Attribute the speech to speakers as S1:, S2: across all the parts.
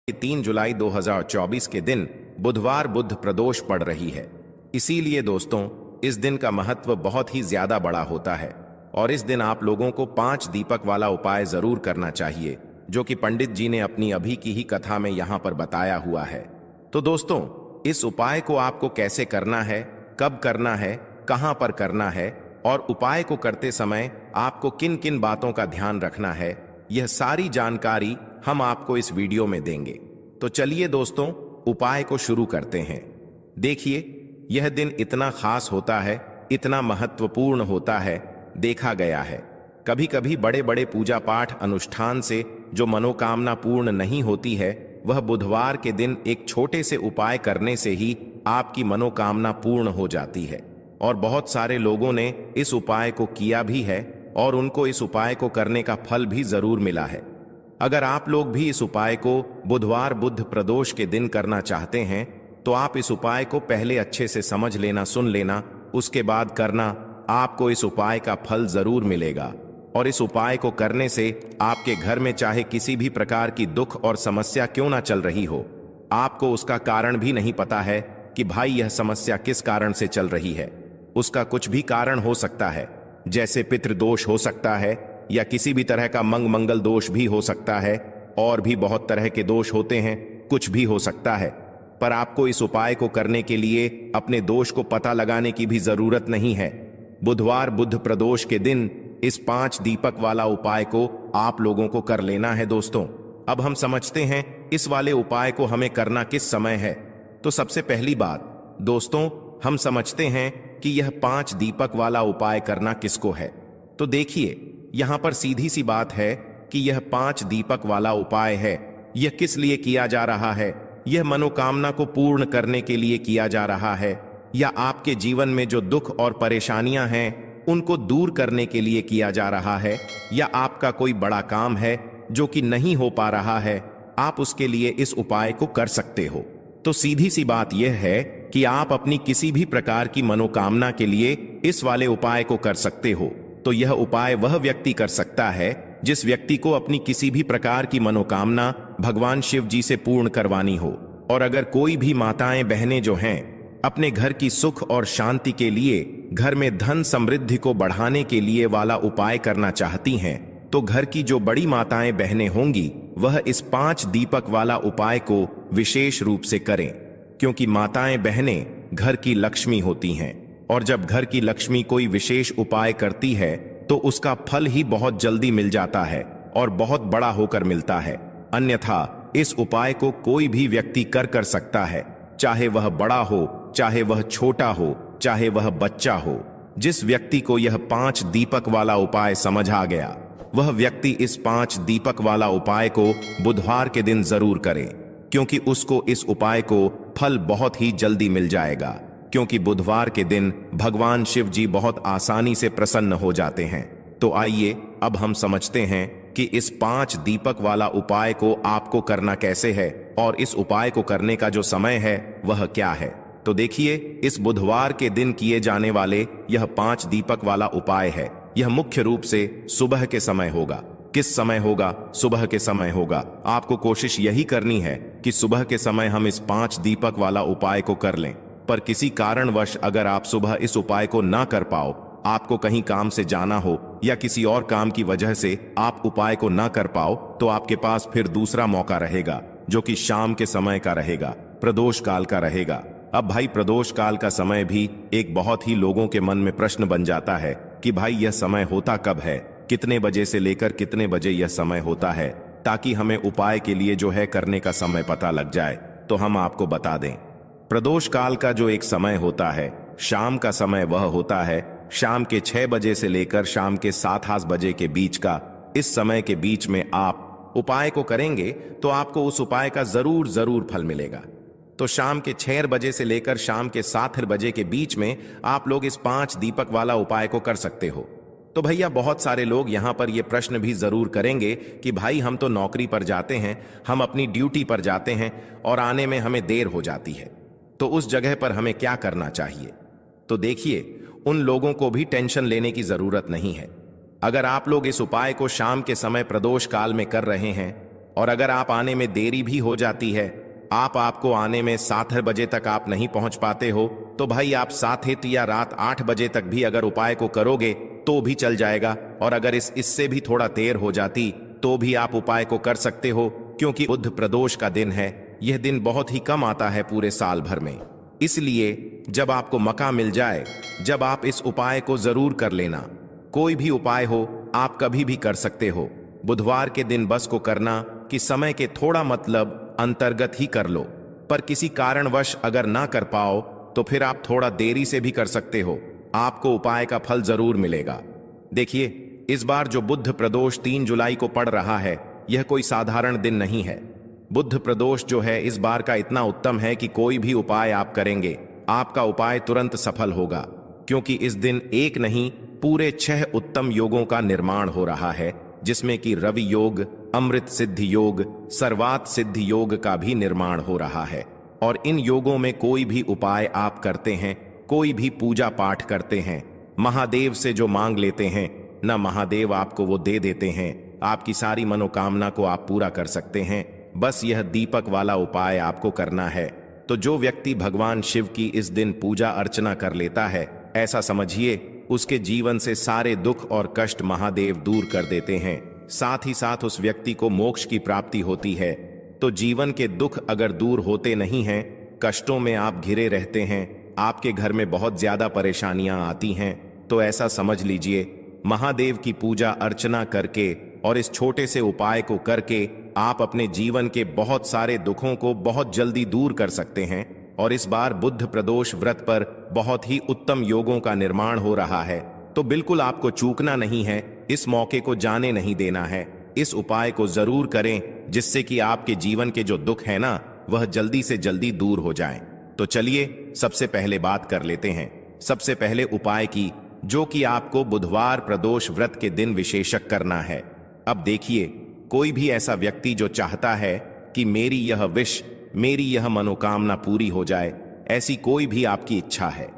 S1: 3 जुलाई 2024 के दिन बुधवार बुध प्रदोष पड़ रही है। इसीलिए दोस्तों, इस दिन का महत्व बहुत ही ज्यादा बड़ा होता है और इस दिन आप लोगों को 5 दीपक वाला उपाय जरूर करना चाहिए, जो कि पंडित जी ने अपनी अभी की ही कथा में यहाँ पर बताया हुआ है। तो दोस्तों, इस उपाय को आपको कैसे करना है, कब करना है, कहाँ पर करना है और उपाय को करते समय आपको किन किन बातों का ध्यान रखना है, यह सारी जानकारी हम आपको इस वीडियो में देंगे। तो चलिए दोस्तों, उपाय को शुरू करते हैं। देखिए, यह दिन इतना खास होता है, इतना महत्वपूर्ण होता है, देखा गया है कभी कभी बड़े बड़े पूजा पाठ अनुष्ठान से जो मनोकामना पूर्ण नहीं होती है, वह बुधवार के दिन एक छोटे से उपाय करने से ही आपकी मनोकामना पूर्ण हो जाती है। और बहुत सारे लोगों ने इस उपाय को किया भी है और उनको इस उपाय को करने का फल भी जरूर मिला है। अगर आप लोग भी इस उपाय को बुधवार बुध प्रदोष के दिन करना चाहते हैं, तो आप इस उपाय को पहले अच्छे से समझ लेना, सुन लेना, उसके बाद करना। आपको इस उपाय का फल जरूर मिलेगा और इस उपाय को करने से आपके घर में चाहे किसी भी प्रकार की दुख और समस्या क्यों ना चल रही हो, आपको उसका कारण भी नहीं पता है कि भाई यह समस्या किस कारण से चल रही है। उसका कुछ भी कारण हो सकता है, जैसे पितृदोष हो सकता है या किसी भी तरह का मंगल दोष भी हो सकता है, और भी बहुत तरह के दोष होते हैं, कुछ भी हो सकता है। पर आपको इस उपाय को करने के लिए अपने दोष को पता लगाने की भी जरूरत नहीं है। बुधवार बुध प्रदोष के दिन इस 5 दीपक वाला उपाय को आप लोगों को कर लेना है। दोस्तों, अब हम समझते हैं इस वाले उपाय को हमें करना किस समय है। तो सबसे पहली बात दोस्तों, हम समझते हैं कि यह 5 दीपक वाला उपाय करना किसको है। तो देखिए, यहां पर सीधी सी बात है कि यह 5 दीपक वाला उपाय है। यह किस लिए किया जा रहा है? यह मनोकामना को पूर्ण करने के लिए किया जा रहा है, या आपके जीवन में जो दुख और परेशानियां हैं उनको दूर करने के लिए किया जा रहा है, या आपका कोई बड़ा काम है जो कि नहीं हो पा रहा है, आप उसके लिए इस उपाय को कर सकते हो। तो सीधी सी बात यह है कि आप अपनी किसी भी प्रकार की मनोकामना के लिए इस वाले उपाय को कर सकते हो। तो यह उपाय वह व्यक्ति कर सकता है जिस व्यक्ति को अपनी किसी भी प्रकार की मनोकामना भगवान शिव जी से पूर्ण करवानी हो। और अगर कोई भी माताएं बहनें जो हैं अपने घर की सुख और शांति के लिए, घर में धन समृद्धि को बढ़ाने के लिए वाला उपाय करना चाहती हैं, तो घर की जो बड़ी माताएं बहनें होंगी वह इस 5 दीपक वाला उपाय को विशेष रूप से करें, क्योंकि माताएं बहनें घर की लक्ष्मी होती हैं और जब घर की लक्ष्मी कोई विशेष उपाय करती है तो उसका फल ही बहुत जल्दी मिल जाता है और बहुत बड़ा होकर मिलता है। अन्यथा इस उपाय को कोई भी व्यक्ति कर सकता है, चाहे वह बड़ा हो, चाहे वह छोटा हो, चाहे वह बच्चा हो। जिस व्यक्ति को यह 5 दीपक वाला उपाय समझ आ गया, वह व्यक्ति इस 5 दीपक वाला उपाय को बुधवार के दिन जरूर करे, क्योंकि उसको इस उपाय को फल बहुत ही जल्दी मिल जाएगा। क्योंकि बुधवार के दिन भगवान शिव जी बहुत आसानी से प्रसन्न हो जाते हैं। तो आइए अब हम समझते हैं कि इस 5 दीपक वाला उपाय को आपको करना कैसे है और इस उपाय को करने का जो समय है वह क्या है। तो देखिए, इस बुधवार के दिन किए जाने वाले यह 5 दीपक वाला उपाय है। यह मुख्य रूप से सुबह के समय होगा। किस समय होगा? सुबह के समय होगा। आपको कोशिश यही करनी है कि सुबह के समय हम इस 5 दीपक वाला उपाय को कर लें। पर किसी कारणवश अगर आप सुबह इस उपाय को ना कर पाओ, आपको कहीं काम से जाना हो या किसी और काम की वजह से आप उपाय को ना कर पाओ, तो आपके पास फिर दूसरा मौका रहेगा, जो कि शाम के समय का रहेगा, प्रदोष काल का रहेगा। अब भाई, प्रदोष काल का समय भी एक बहुत ही लोगों के मन में प्रश्न बन जाता है कि भाई यह समय होता कब है, कितने बजे से लेकर कितने बजे यह समय होता है, ताकि हमें उपाय के लिए जो है करने का समय पता लग जाए। तो हम आपको बता दें, प्रदोष काल का जो एक समय होता है, शाम का समय, वह होता है शाम के 6 बजे से लेकर शाम के 7-8 बजे के बीच का। इस समय के बीच में आप उपाय को करेंगे तो आपको उस उपाय का जरूर फल मिलेगा। तो शाम के 6 बजे से लेकर शाम के 7 बजे के बीच में आप लोग इस 5 दीपक वाला उपाय को कर सकते हो। तो भैया, बहुत सारे लोग यहाँ पर ये प्रश्न भी जरूर करेंगे कि भाई हम तो नौकरी पर जाते हैं, हम अपनी ड्यूटी पर जाते हैं और आने में हमें देर हो जाती है, तो उस जगह पर हमें क्या करना चाहिए। तो देखिए, उन लोगों को भी टेंशन लेने की जरूरत नहीं है। अगर आप लोग इस उपाय को शाम के समय प्रदोष काल में कर रहे हैं, और अगर आप आने में देरी भी हो जाती है, आपको आने में 7 बजे तक आप नहीं पहुंच पाते हो, तो भाई आप 7 या रात 8 बजे तक भी अगर उपाय को करोगे तो भी चल जाएगा। और अगर इससे भी थोड़ा देर हो जाती तो भी आप उपाय को कर सकते हो, क्योंकि बुध प्रदोष का दिन है। यह दिन बहुत ही कम आता है पूरे साल भर में। इसलिए जब आपको मौका मिल जाए, जब आप इस उपाय को जरूर कर लेना। कोई भी उपाय हो आप कभी भी कर सकते हो। बुधवार के दिन बस को करना कि समय के थोड़ा मतलब अंतर्गत ही कर लो, पर किसी कारणवश अगर ना कर पाओ तो फिर आप थोड़ा देरी से भी कर सकते हो। आपको उपाय का फल जरूर मिलेगा। देखिए, इस बार जो बुध प्रदोष 3 जुलाई को पड़ रहा है, यह कोई साधारण दिन नहीं है। बुध प्रदोष जो है इस बार का इतना उत्तम है कि कोई भी उपाय आप करेंगे, आपका उपाय तुरंत सफल होगा, क्योंकि इस दिन एक नहीं पूरे 6 उत्तम योगों का निर्माण हो रहा है, जिसमें कि रवि योग, अमृत सिद्धि योग, सर्वात सिद्धि योग का भी निर्माण हो रहा है। और इन योगों में कोई भी उपाय आप करते हैं, कोई भी पूजा पाठ करते हैं, महादेव से जो मांग लेते हैं ना, महादेव आपको वो दे देते हैं। आपकी सारी मनोकामना को आप पूरा कर सकते हैं। बस यह दीपक वाला उपाय आपको करना है। तो जो व्यक्ति भगवान शिव की इस दिन पूजा अर्चना कर लेता है, ऐसा समझिए उसके जीवन से सारे दुख और कष्ट महादेव दूर कर देते हैं। साथ ही साथ उस व्यक्ति को मोक्ष की प्राप्ति होती है। तो जीवन के दुख अगर दूर होते नहीं हैं, कष्टों में आप घिरे रहते हैं, आपके घर में बहुत ज्यादा परेशानियां आती हैं, तो ऐसा समझ लीजिए महादेव की पूजा अर्चना करके और इस छोटे से उपाय को करके आप अपने जीवन के बहुत सारे दुखों को बहुत जल्दी दूर कर सकते हैं। और इस बार बुध प्रदोष व्रत पर बहुत ही उत्तम योगों का निर्माण हो रहा है, तो बिल्कुल आपको चूकना नहीं है, इस मौके को जाने नहीं देना है। इस उपाय को जरूर करें, जिससे कि आपके जीवन के जो दुख है ना, वह जल्दी से जल्दी दूर हो जाएं। तो चलिए सबसे पहले बात कर लेते हैं सबसे पहले उपाय की, जो कि आपको बुधवार प्रदोष व्रत के दिन विशेषक करना है। अब देखिए, कोई भी ऐसा व्यक्ति जो चाहता है कि मेरी यह विश, मेरी यह मनोकामना पूरी हो जाए, ऐसी कोई भी आपकी इच्छा है,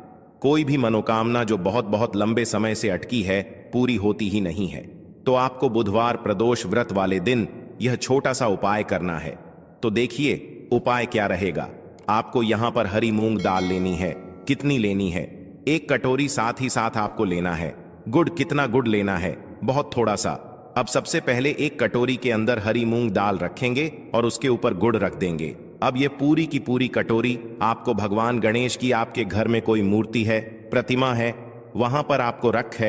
S1: कोई भी मनोकामना जो बहुत बहुत लंबे समय से अटकी है, पूरी होती ही नहीं है, तो आपको बुधवार प्रदोष व्रत वाले दिन यह छोटा सा उपाय करना है। तो देखिए उपाय क्या रहेगा। आपको यहां पर हरी मूंग दाल लेनी है। कितनी लेनी है? 1 कटोरी। साथ ही साथ आपको लेना है गुड़। कितना गुड़ लेना है? बहुत थोड़ा सा। अब सबसे पहले 1 कटोरी के अंदर हरी मूंग दाल रखेंगे और उसके ऊपर गुड़ रख देंगे। अब ये पूरी की पूरी कटोरी आपको भगवान गणेश की, आपके घर में कोई मूर्ति है, प्रतिमा है, वहां पर आपको रख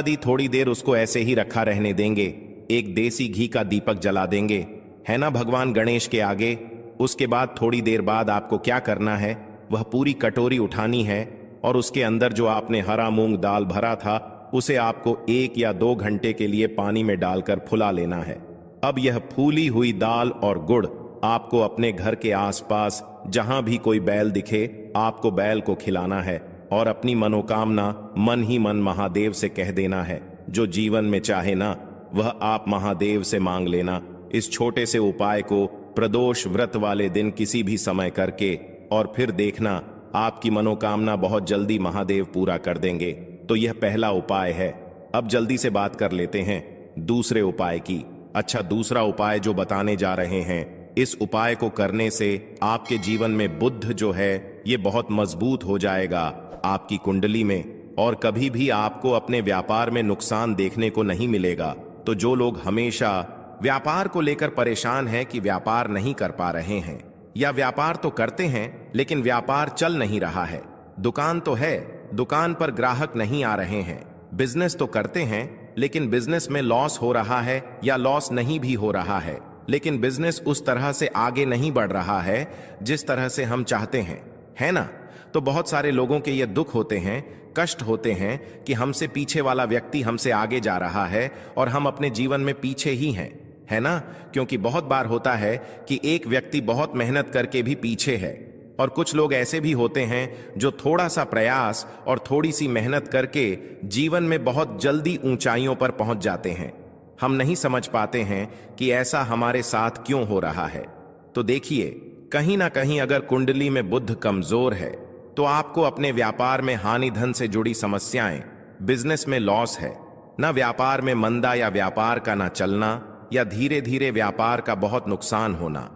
S1: दी। थोड़ी देर उसको ऐसे ही रखा रहने देंगे। एक देसी घी का दीपक जला देंगे, है ना, भगवान गणेश के आगे। उसके बाद थोड़ी देर बाद आपको क्या करना है, वह पूरी कटोरी उठानी है और उसके अंदर जो आपने हरा मूंग दाल भरा था, उसे आपको 1 या 2 घंटे के लिए पानी में डालकर फुला लेना है। अब यह फूली हुई दाल और गुड़ आपको अपने घर के आसपास जहां भी कोई बैल दिखे, आपको बैल को खिलाना है और अपनी मनोकामना मन ही मन महादेव से कह देना है। जो जीवन में चाहे ना, वह आप महादेव से मांग लेना। इस छोटे से उपाय को प्रदोष व्रत वाले दिन किसी भी समय करके और फिर देखना आपकी मनोकामना बहुत जल्दी महादेव पूरा कर देंगे। तो यह पहला उपाय है। अब जल्दी से बात कर लेते हैं दूसरे उपाय की। अच्छा, दूसरा उपाय जो बताने जा रहे हैं, इस उपाय को करने से आपके जीवन में बुध जो है ये बहुत मजबूत हो जाएगा आपकी कुंडली में, और कभी भी आपको अपने व्यापार में नुकसान देखने को नहीं मिलेगा। तो जो लोग हमेशा व्यापार को लेकर परेशान हैं कि व्यापार नहीं कर पा रहे हैं, या व्यापार तो करते हैं लेकिन व्यापार चल नहीं रहा है, दुकान तो है, दुकान पर ग्राहक नहीं आ रहे हैं, बिजनेस तो करते हैं लेकिन बिजनेस में लॉस हो रहा है या लॉस नहीं भी हो रहा है, लेकिन बिजनेस उस तरह से आगे नहीं बढ़ रहा है जिस तरह से हम चाहते हैं, है ना। तो बहुत सारे लोगों के ये दुख होते हैं, कष्ट होते हैं कि हमसे पीछे वाला व्यक्ति हमसे आगे जा रहा है और हम अपने जीवन में पीछे ही हैं, है ना। क्योंकि बहुत बार होता है कि एक व्यक्ति बहुत मेहनत करके भी पीछे है, और कुछ लोग ऐसे भी होते हैं जो थोड़ा सा प्रयास और थोड़ी सी मेहनत करके जीवन में बहुत जल्दी ऊंचाइयों पर पहुंच जाते हैं। हम नहीं समझ पाते हैं कि ऐसा हमारे साथ क्यों हो रहा है। तो देखिए, कहीं ना कहीं अगर कुंडली में बुध कमजोर है तो आपको अपने व्यापार में हानि धन से जुड़ी समस्याएं, बिजनेस में लॉस है ना, व्यापार में मंदा या व्यापार का ना चलना, या धीरे धीरे व्यापार का बहुत नुकसान होना,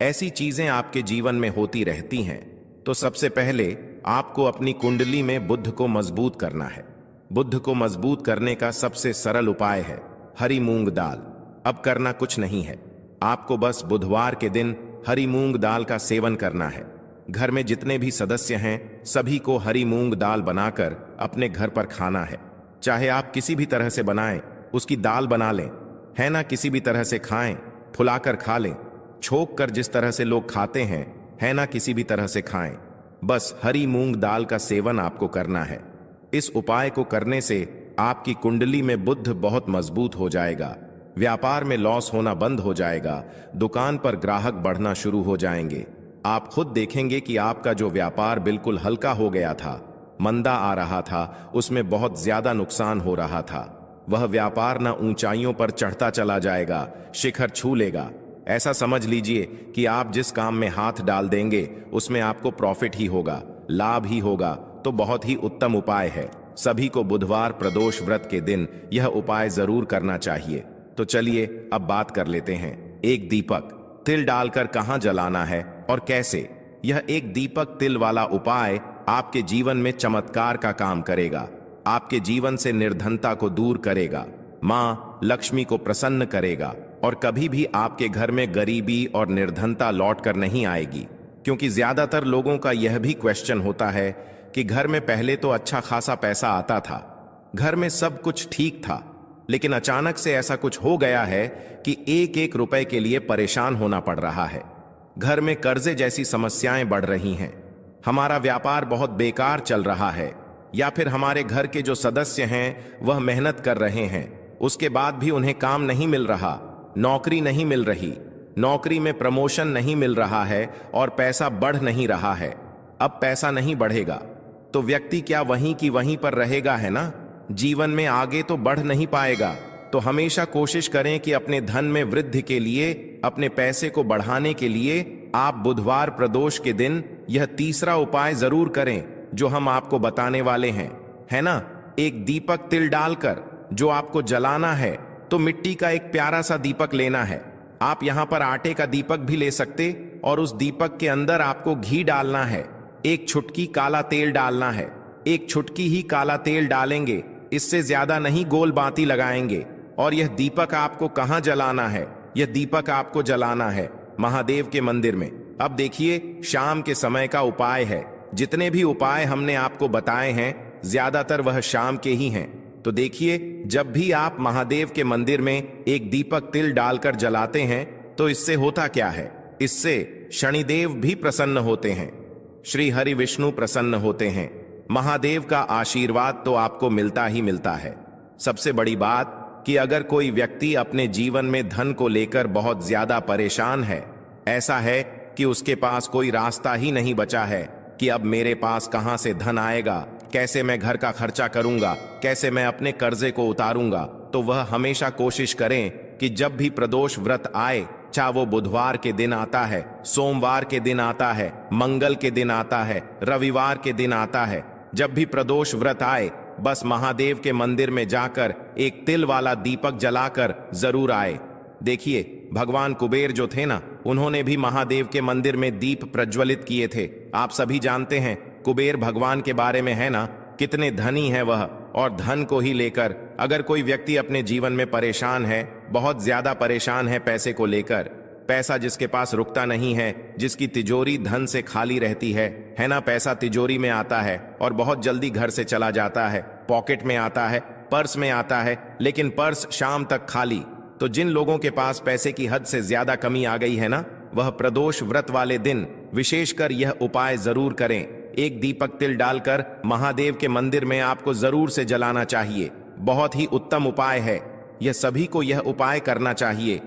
S1: ऐसी चीजें आपके जीवन में होती रहती हैं। तो सबसे पहले आपको अपनी कुंडली में बुध को मजबूत करना है। बुध को मजबूत करने का सबसे सरल उपाय है हरी मूंग दाल। अब करना कुछ नहीं है, आपको बस बुधवार के दिन हरी मूंग दाल का सेवन करना है। घर में जितने भी सदस्य हैं सभी को हरी मूंग दाल बनाकर अपने घर पर खाना है। चाहे आप किसी भी तरह से बनाएं, उसकी दाल बना लें, है ना, किसी भी तरह से खाएं, फुलाकर खा लें, छोक कर जिस तरह से लोग खाते हैं, है ना, किसी भी तरह से खाएं। बस हरी मूंग दाल का सेवन आपको करना है। इस उपाय को करने से आपकी कुंडली में बुध बहुत मजबूत हो जाएगा, व्यापार में लॉस होना बंद हो जाएगा, दुकान पर ग्राहक बढ़ना शुरू हो जाएंगे। आप खुद देखेंगे कि आपका जो व्यापार बिल्कुल हल्का हो गया था, मंदा आ रहा था, उसमें बहुत ज्यादा नुकसान हो रहा था, वह व्यापार ना ऊंचाइयों पर चढ़ता चला जाएगा, शिखर छू लेगा। ऐसा समझ लीजिए कि आप जिस काम में हाथ डाल देंगे उसमें आपको प्रॉफिट ही होगा, लाभ ही होगा। तो बहुत ही उत्तम उपाय है। सभी को बुधवार प्रदोष व्रत के दिन यह उपाय जरूर करना चाहिए। तो चलिए अब बात कर लेते हैं एक दीपक तिल डालकर कहां जलाना है और कैसे। यह एक दीपक तिल वाला उपाय आपके जीवन में चमत्कार का काम करेगा, आपके जीवन से निर्धनता को दूर करेगा, मां लक्ष्मी को प्रसन्न करेगा और कभी भी आपके घर में गरीबी और निर्धनता लौट कर नहीं आएगी। क्योंकि ज्यादातर लोगों का यह भी क्वेश्चन होता है कि घर में पहले तो अच्छा खासा पैसा आता था, घर में सब कुछ ठीक था, लेकिन अचानक से ऐसा कुछ हो गया है कि एक एक रुपए के लिए परेशान होना पड़ रहा है। घर में कर्जे जैसी समस्याएं बढ़ रही हैं, हमारा व्यापार बहुत बेकार चल रहा है, या फिर हमारे घर के जो सदस्य हैं वह मेहनत कर रहे हैं, उसके बाद भी उन्हें काम नहीं मिल रहा, नौकरी नहीं मिल रही, नौकरी में प्रमोशन नहीं मिल रहा है और पैसा बढ़ नहीं रहा है। अब पैसा नहीं बढ़ेगा तो व्यक्ति क्या वहीं की वहीं पर रहेगा, है ना, जीवन में आगे तो बढ़ नहीं पाएगा। तो हमेशा कोशिश करें कि अपने धन में वृद्धि के लिए, अपने पैसे को बढ़ाने के लिए आप बुधवार प्रदोष के दिन यह तीसरा उपाय जरूर करें जो हम आपको बताने वाले हैं, है ना। एक दीपक तिल डालकर जो आपको जलाना है, तो मिट्टी का एक प्यारा सा दीपक लेना है। आप यहां पर आटे का दीपक भी ले सकते और उस दीपक के अंदर आपको घी डालना है, एक छुटकी काला तेल डालना है, एक छुटकी ही काला तेल डालेंगे, इससे ज्यादा नहीं गोल बाती लगाएंगे। और यह दीपक आपको कहां जलाना है, यह दीपक आपको जलाना है महादेव के मंदिर में। अब देखिए शाम के समय का उपाय है, जितने भी उपाय हमने आपको बताए हैं ज्यादातर वह शाम के ही हैं। तो देखिए जब भी आप महादेव के मंदिर में एक दीपक तिल डालकर जलाते हैं तो इससे होता क्या है, इससे शनिदेव भी प्रसन्न होते हैं, श्री हरि विष्णु प्रसन्न होते हैं, महादेव का आशीर्वाद तो आपको मिलता ही मिलता है। सबसे बड़ी बात कि अगर कोई व्यक्ति अपने जीवन में धन को लेकर बहुत ज्यादा परेशान है, ऐसा है कि उसके पास कोई रास्ता ही नहीं बचा है कि अब मेरे पास कहां से धन आएगा, कैसे मैं घर का खर्चा करूंगा, कैसे मैं अपने कर्जे को उतारूंगा, तो वह हमेशा कोशिश करें कि जब भी प्रदोष व्रत आए, चाहे वो बुधवार के दिन आता है, सोमवार के दिन आता है, मंगल के दिन आता है, रविवार के दिन आता है, जब भी प्रदोष व्रत आए बस महादेव के मंदिर में जाकर एक तिल वाला दीपक जलाकर जरूर आए। देखिए भगवान कुबेर जो थे ना, उन्होंने भी महादेव के मंदिर में दीप प्रज्वलित किए थे। आप सभी जानते हैं कुबेर भगवान के बारे में, है ना, कितने धनी है वह। और धन को ही लेकर अगर कोई व्यक्ति अपने जीवन में परेशान है, बहुत ज्यादा परेशान है पैसे को लेकर, पैसा जिसके पास रुकता नहीं है, जिसकी तिजोरी धन से खाली रहती है ना, पैसा तिजोरी में आता है और बहुत जल्दी घर से चला जाता है, पॉकेट में आता है, पर्स में आता है, लेकिन पर्स शाम तक खाली। तो जिन लोगों के पास पैसे की हद से ज्यादा कमी आ गई है ना, वह प्रदोष व्रत वाले दिन विशेषकर यह उपाय जरूर करें। एक दीपक तिल डालकर महादेव के मंदिर में आपको जरूर से जलाना चाहिए। बहुत ही उत्तम उपाय है, यह सभी को यह उपाय करना चाहिए।